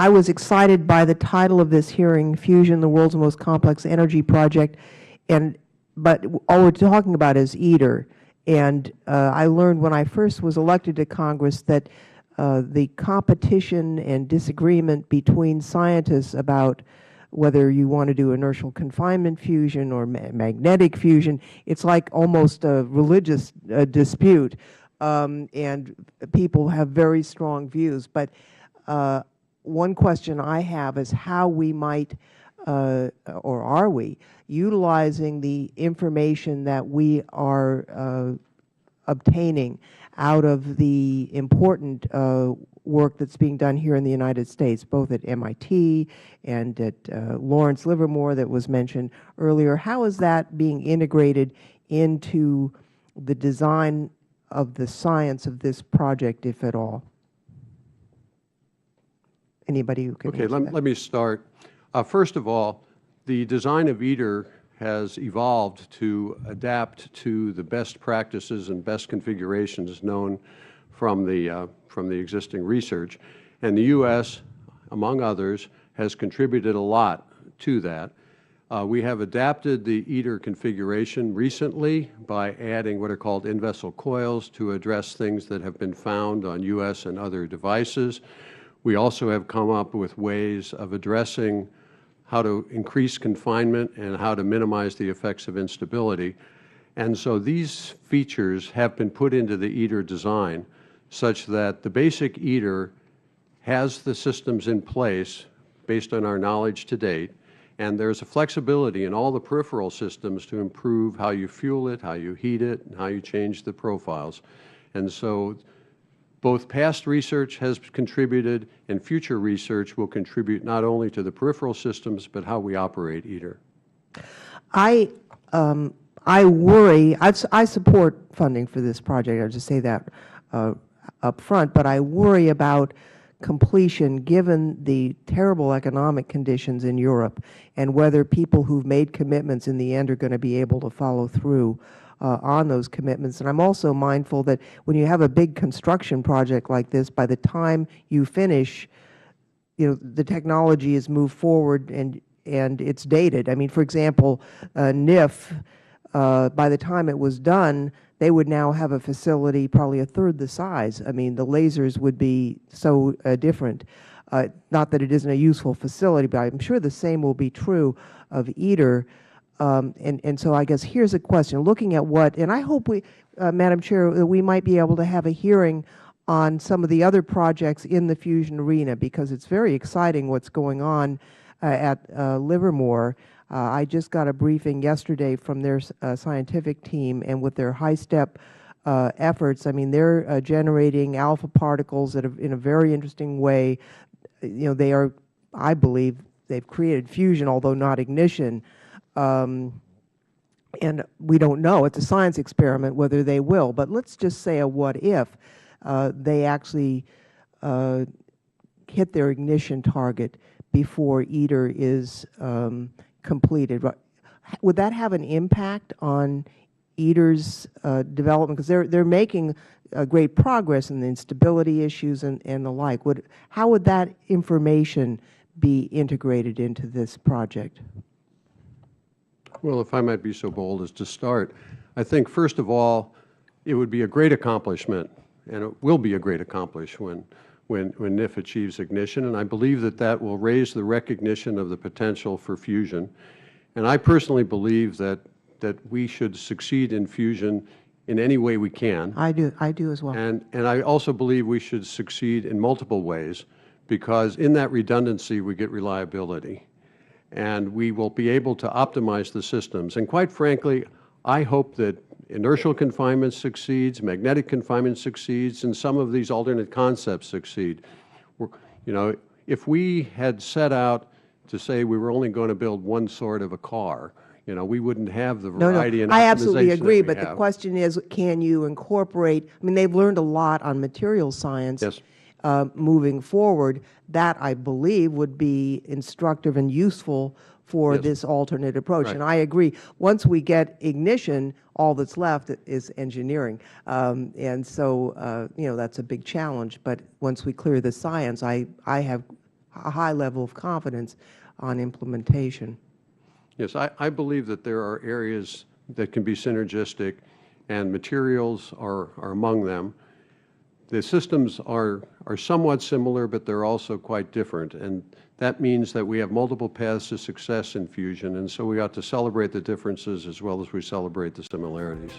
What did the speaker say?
I was excited by the title of this hearing, Fusion, the World's Most Complex Energy Project, but all we're talking about is ITER. And I learned when I first was elected to Congress that the competition and disagreement between scientists about whether you want to do inertial confinement fusion or magnetic fusion, it's like almost a religious dispute, and people have very strong views. But one question I have is how we might, or are we, utilizing the information that we are obtaining out of the important work that's being done here in the United States, both at MIT and at Lawrence Livermore that was mentioned earlier. How is that being integrated into the design of the science of this project, if at all? Anybody who can answer that? Let me start. First of all, the design of ITER has evolved to adapt to the best practices and best configurations known from the existing research. And the U.S., among others, has contributed a lot to that. We have adapted the ITER configuration recently by adding what are called in-vessel coils to address things that have been found on U.S. and other devices. We also have come up with ways of addressing how to increase confinement and how to minimize the effects of instability. And so these features have been put into the ITER design such that the basic ITER has the systems in place based on our knowledge to date, and there's a flexibility in all the peripheral systems to improve how you fuel it, how you heat it, and how you change the profiles. And so both past research has contributed and future research will contribute not only to the peripheral systems, but how we operate ITER. I worry, I support funding for this project, I'll just say that up front, but I worry about completion given the terrible economic conditions in Europe and whether people who've made commitments in the end are going to be able to follow through on those commitments. And I'm also mindful that when you have a big construction project like this, by the time you finish, the technology has moved forward and it's dated. I mean, for example, NIF, by the time it was done, they would now have a facility probably a third the size. I mean, the lasers would be so different. Not that it isn't a useful facility, but I'm sure the same will be true of ITER. And so I guess here's a question. Looking at what, and I hope we, Madam Chair, that we might be able to have a hearing on some of the other projects in the fusion arena, because it's very exciting what's going on at Livermore. I just got a briefing yesterday from their scientific team, and with their high-step efforts, I mean, they're generating alpha particles in a very interesting way. They are, I believe, they've created fusion, although not ignition. And we don't know. It's a science experiment whether they will. But let's just say a what if they actually hit their ignition target before ITER is completed. Would that have an impact on ITER's development? Because they're making great progress in the instability issues and the like. How would that information be integrated into this project? Well, if I might be so bold as to start, I think first of all, it would be a great accomplishment, and it will be a great accomplishment when NIF achieves ignition, and I believe that that will raise the recognition of the potential for fusion. And I personally believe that we should succeed in fusion in any way we can. I do as well. And I also believe we should succeed in multiple ways, because in that redundancy we get reliability. And we will be able to optimize the systems. And quite frankly, I hope that inertial confinement succeeds, magnetic confinement succeeds, and some of these alternate concepts succeed. If we had set out to say we were only going to build one sort of a car, we wouldn't have the variety and optimization. I absolutely agree, but the question is, can you incorporate, I mean, they've learned a lot on materials science. Yes. Moving forward, that I believe would be instructive and useful for this alternate approach. Right. And I agree. Once we get ignition, all that's left is engineering. And so, that's a big challenge. But once we clear the science, I a high level of confidence on implementation. Yes, I believe that there are areas that can be synergistic, and materials are among them. The systems are somewhat similar, but they're also quite different, and that means that we have multiple paths to success in fusion, and so we ought to celebrate the differences as well as we celebrate the similarities.